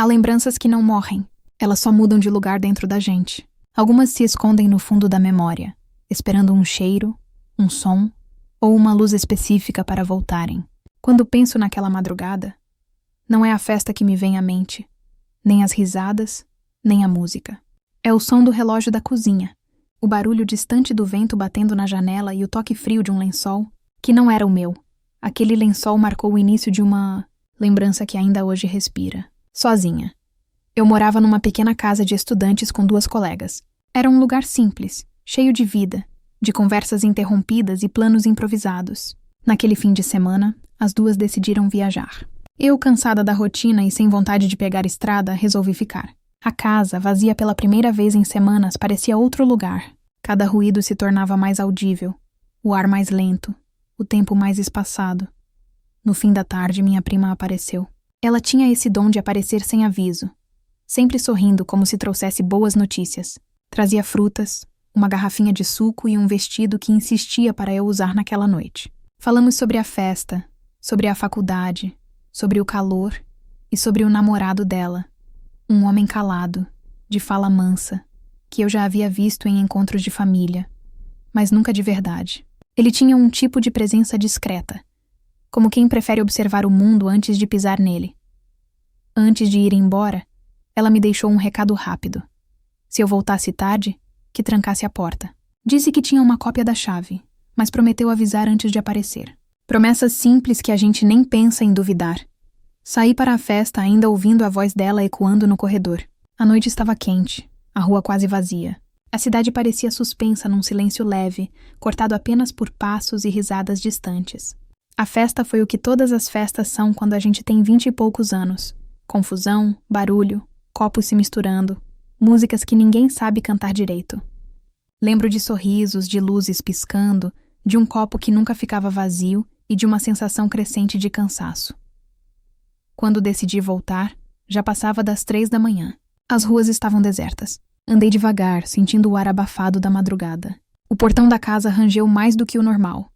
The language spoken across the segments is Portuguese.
Há lembranças que não morrem, elas só mudam de lugar dentro da gente. Algumas se escondem no fundo da memória, esperando um cheiro, um som ou uma luz específica para voltarem. Quando penso naquela madrugada, não é a festa que me vem à mente, nem as risadas, nem a música. É o som do relógio da cozinha, o barulho distante do vento batendo na janela e o toque frio de um lençol, que não era o meu. Aquele lençol marcou o início de uma lembrança que ainda hoje respira. Sozinha. Eu morava numa pequena casa de estudantes com 2 colegas. Era um lugar simples, cheio de vida, de conversas interrompidas e planos improvisados. Naquele fim de semana, as 2 decidiram viajar. Eu, cansada da rotina e sem vontade de pegar estrada, resolvi ficar. A casa, vazia pela primeira vez em semanas, parecia outro lugar. Cada ruído se tornava mais audível, o ar mais lento, o tempo mais espaçado. No fim da tarde, minha prima apareceu. Ela tinha esse dom de aparecer sem aviso, sempre sorrindo como se trouxesse boas notícias. Trazia frutas, uma garrafinha de suco e um vestido que insistia para eu usar naquela noite. Falamos sobre a festa, sobre a faculdade, sobre o calor e sobre o namorado dela, um homem calado, de fala mansa, que eu já havia visto em encontros de família, mas nunca de verdade. Ele tinha um tipo de presença discreta, como quem prefere observar o mundo antes de pisar nele. Antes de ir embora, ela me deixou um recado rápido. Se eu voltasse tarde, que trancasse a porta. Disse que tinha uma cópia da chave, mas prometeu avisar antes de aparecer. Promessas simples que a gente nem pensa em duvidar. Saí para a festa ainda ouvindo a voz dela ecoando no corredor. A noite estava quente, a rua quase vazia. A cidade parecia suspensa num silêncio leve, cortado apenas por passos e risadas distantes. A festa foi o que todas as festas são quando a gente tem 20 e poucos anos. Confusão, barulho, copos se misturando, músicas que ninguém sabe cantar direito. Lembro de sorrisos, de luzes piscando, de um copo que nunca ficava vazio e de uma sensação crescente de cansaço. Quando decidi voltar, já passava das 3 da manhã. As ruas estavam desertas. Andei devagar, sentindo o ar abafado da madrugada. O portão da casa rangeu mais do que o normal,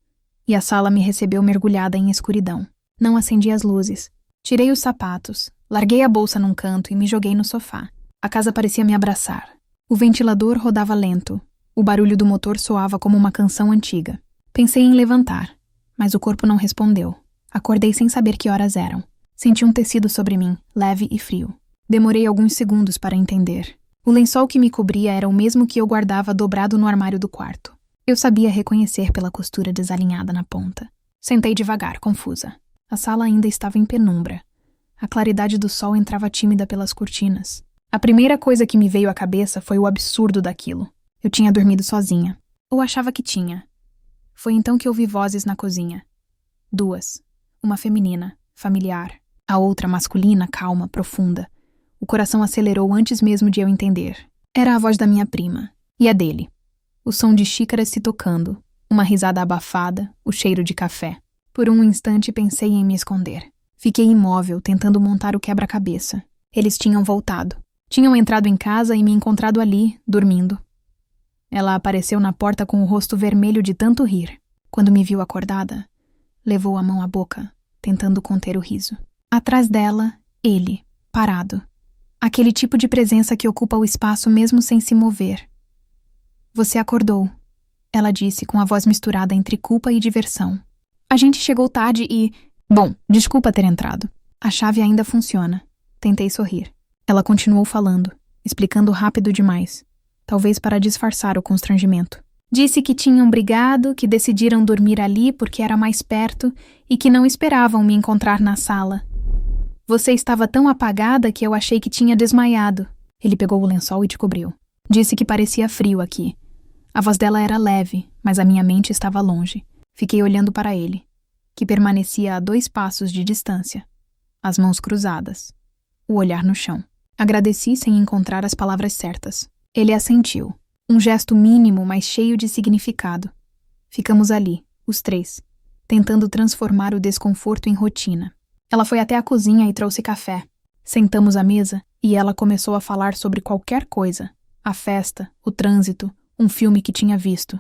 e a sala me recebeu mergulhada em escuridão. Não acendi as luzes. Tirei os sapatos, larguei a bolsa num canto e me joguei no sofá. A casa parecia me abraçar. O ventilador rodava lento. O barulho do motor soava como uma canção antiga. Pensei em levantar, mas o corpo não respondeu. Acordei sem saber que horas eram. Senti um tecido sobre mim, leve e frio. Demorei alguns segundos para entender. O lençol que me cobria era o mesmo que eu guardava dobrado no armário do quarto. Eu sabia reconhecer pela costura desalinhada na ponta. Sentei devagar, confusa. A sala ainda estava em penumbra. A claridade do sol entrava tímida pelas cortinas. A primeira coisa que me veio à cabeça foi o absurdo daquilo. Eu tinha dormido sozinha. Ou achava que tinha. Foi então que ouvi vozes na cozinha. 2. Uma feminina, familiar. A outra masculina, calma, profunda. O coração acelerou antes mesmo de eu entender. Era a voz da minha prima. E a dele. O som de xícaras se tocando. Uma risada abafada, o cheiro de café. Por um instante pensei em me esconder. Fiquei imóvel, tentando montar o quebra-cabeça. Eles tinham voltado. Tinham entrado em casa e me encontrado ali, dormindo. Ela apareceu na porta com o rosto vermelho de tanto rir. Quando me viu acordada, levou a mão à boca, tentando conter o riso. Atrás dela, ele, parado. Aquele tipo de presença que ocupa o espaço mesmo sem se mover. Você acordou, ela disse com a voz misturada entre culpa e diversão. A gente chegou tarde e... Bom, desculpa ter entrado. A chave ainda funciona. Tentei sorrir. Ela continuou falando, explicando rápido demais, talvez para disfarçar o constrangimento. Disse que tinham brigado, que decidiram dormir ali porque era mais perto e que não esperavam me encontrar na sala. Você estava tão apagada que eu achei que tinha desmaiado. Ele pegou o lençol e te cobriu. Disse que parecia frio aqui. A voz dela era leve, mas a minha mente estava longe. Fiquei olhando para ele, que permanecia a 2 passos de distância, as mãos cruzadas, o olhar no chão. Agradeci sem encontrar as palavras certas. Ele assentiu, um gesto mínimo, mas cheio de significado. Ficamos ali, os 3, tentando transformar o desconforto em rotina. Ela foi até a cozinha e trouxe café. Sentamos à mesa e ela começou a falar sobre qualquer coisa. A festa, o trânsito, um filme que tinha visto.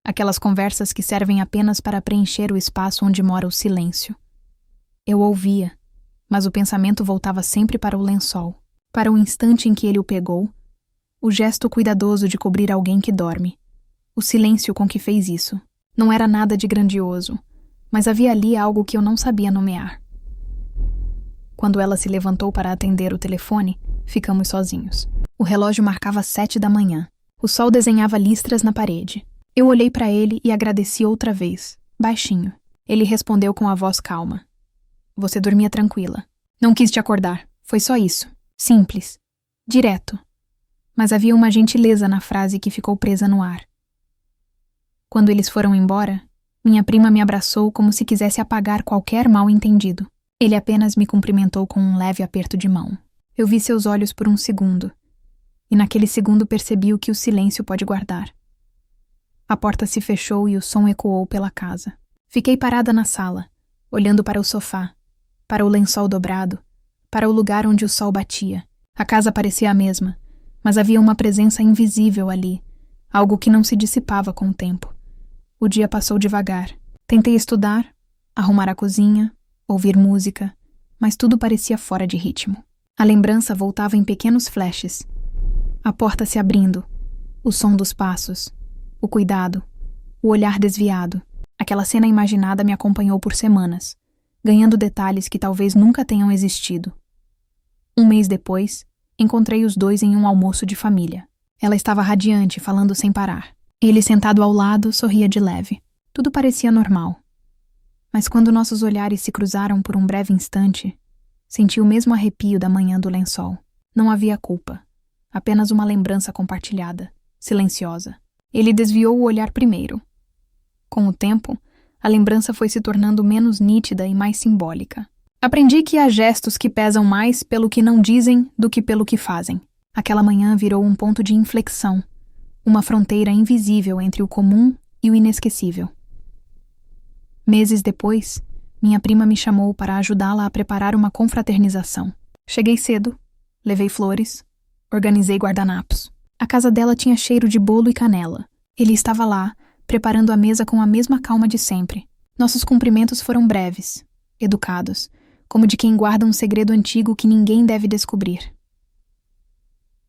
Aquelas conversas que servem apenas para preencher o espaço onde mora o silêncio. Eu ouvia, mas o pensamento voltava sempre para o lençol, para o instante em que ele o pegou, o gesto cuidadoso de cobrir alguém que dorme, o silêncio com que fez isso. Não era nada de grandioso, mas havia ali algo que eu não sabia nomear. Quando ela se levantou para atender o telefone, ficamos sozinhos. O relógio marcava 7 da manhã. O sol desenhava listras na parede. Eu olhei para ele e agradeci outra vez, baixinho. Ele respondeu com a voz calma. Você dormia tranquila. Não quis te acordar. Foi só isso. Simples. Direto. Mas havia uma gentileza na frase que ficou presa no ar. Quando eles foram embora, minha prima me abraçou como se quisesse apagar qualquer mal-entendido. Ele apenas me cumprimentou com um leve aperto de mão. Eu vi seus olhos por um segundo, e naquele segundo percebi o que o silêncio pode guardar. A porta se fechou e o som ecoou pela casa. Fiquei parada na sala, olhando para o sofá, para o lençol dobrado, para o lugar onde o sol batia. A casa parecia a mesma, mas havia uma presença invisível ali, algo que não se dissipava com o tempo. O dia passou devagar. Tentei estudar, arrumar a cozinha, ouvir música, mas tudo parecia fora de ritmo. A lembrança voltava em pequenos flashes. A porta se abrindo, o som dos passos, o cuidado, o olhar desviado. Aquela cena imaginada me acompanhou por semanas, ganhando detalhes que talvez nunca tenham existido. Um mês depois, encontrei os dois em um almoço de família. Ela estava radiante, falando sem parar. Ele, sentado ao lado, sorria de leve. Tudo parecia normal. Mas quando nossos olhares se cruzaram por um breve instante, senti o mesmo arrepio da manhã do lençol. Não havia culpa. Apenas uma lembrança compartilhada, silenciosa. Ele desviou o olhar primeiro. Com o tempo, a lembrança foi se tornando menos nítida e mais simbólica. Aprendi que há gestos que pesam mais pelo que não dizem do que pelo que fazem. Aquela manhã virou um ponto de inflexão, uma fronteira invisível entre o comum e o inesquecível. Meses depois, minha prima me chamou para ajudá-la a preparar uma confraternização. Cheguei cedo, levei flores, organizei guardanapos. A casa dela tinha cheiro de bolo e canela. Ele estava lá, preparando a mesa com a mesma calma de sempre. Nossos cumprimentos foram breves, educados, como de quem guarda um segredo antigo que ninguém deve descobrir.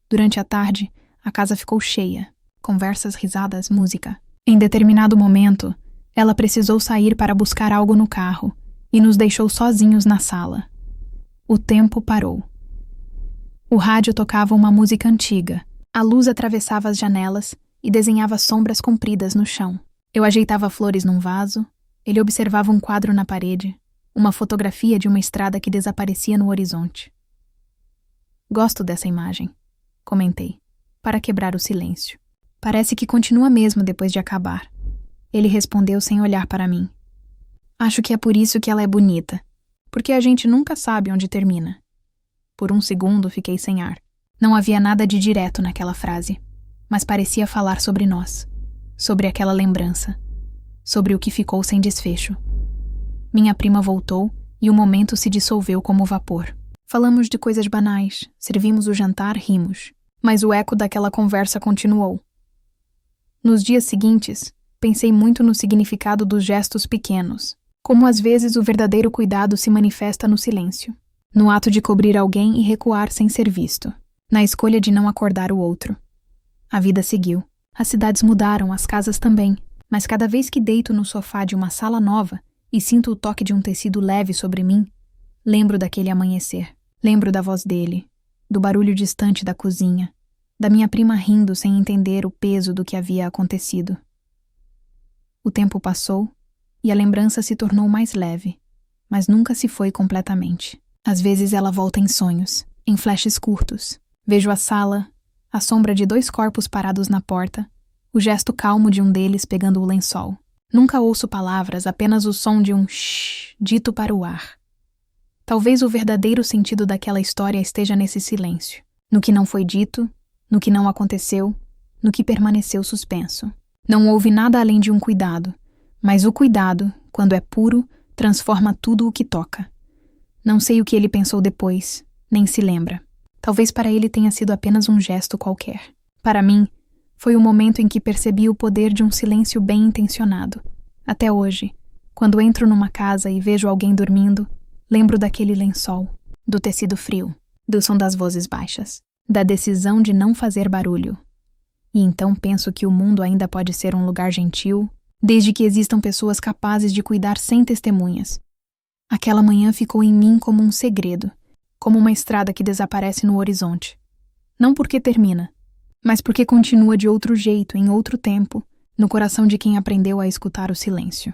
Durante a tarde, a casa ficou cheia. Conversas, risadas, música. Em determinado momento, ela precisou sair para buscar algo no carro e nos deixou sozinhos na sala. O tempo parou. O rádio tocava uma música antiga. A luz atravessava as janelas e desenhava sombras compridas no chão. Eu ajeitava flores num vaso, ele observava um quadro na parede, uma fotografia de uma estrada que desaparecia no horizonte. Gosto dessa imagem, comentei, para quebrar o silêncio. Parece que continua mesmo depois de acabar. Ele respondeu sem olhar para mim. Acho que é por isso que ela é bonita, porque a gente nunca sabe onde termina. Por um segundo fiquei sem ar. Não havia nada de direto naquela frase, mas parecia falar sobre nós, sobre aquela lembrança, sobre o que ficou sem desfecho. Minha prima voltou e o momento se dissolveu como vapor. Falamos de coisas banais, servimos o jantar, rimos, mas o eco daquela conversa continuou. Nos dias seguintes, pensei muito no significado dos gestos pequenos, como às vezes o verdadeiro cuidado se manifesta no silêncio, no ato de cobrir alguém e recuar sem ser visto, na escolha de não acordar o outro. A vida seguiu. As cidades mudaram, as casas também, mas cada vez que deito no sofá de uma sala nova e sinto o toque de um tecido leve sobre mim, lembro daquele amanhecer. Lembro da voz dele, do barulho distante da cozinha, da minha prima rindo sem entender o peso do que havia acontecido. O tempo passou e a lembrança se tornou mais leve, mas nunca se foi completamente. Às vezes ela volta em sonhos, em flashes curtos. Vejo a sala, a sombra de 2 corpos parados na porta, o gesto calmo de um deles pegando o lençol. Nunca ouço palavras, apenas o som de um shh dito para o ar. Talvez o verdadeiro sentido daquela história esteja nesse silêncio, no que não foi dito, no que não aconteceu, no que permaneceu suspenso. Não houve nada além de um cuidado, mas o cuidado, quando é puro, transforma tudo o que toca. Não sei o que ele pensou depois, nem se lembra. Talvez para ele tenha sido apenas um gesto qualquer. Para mim, foi o momento em que percebi o poder de um silêncio bem intencionado. Até hoje, quando entro numa casa e vejo alguém dormindo, Lembro daquele lençol, do tecido frio, do som das vozes baixas, da decisão de não fazer barulho. E então penso que o mundo ainda pode ser um lugar gentil, desde que existam pessoas capazes de cuidar sem testemunhas. Aquela manhã ficou em mim como um segredo, como uma estrada que desaparece no horizonte. Não porque termina, mas porque continua de outro jeito, em outro tempo, no coração de quem aprendeu a escutar o silêncio.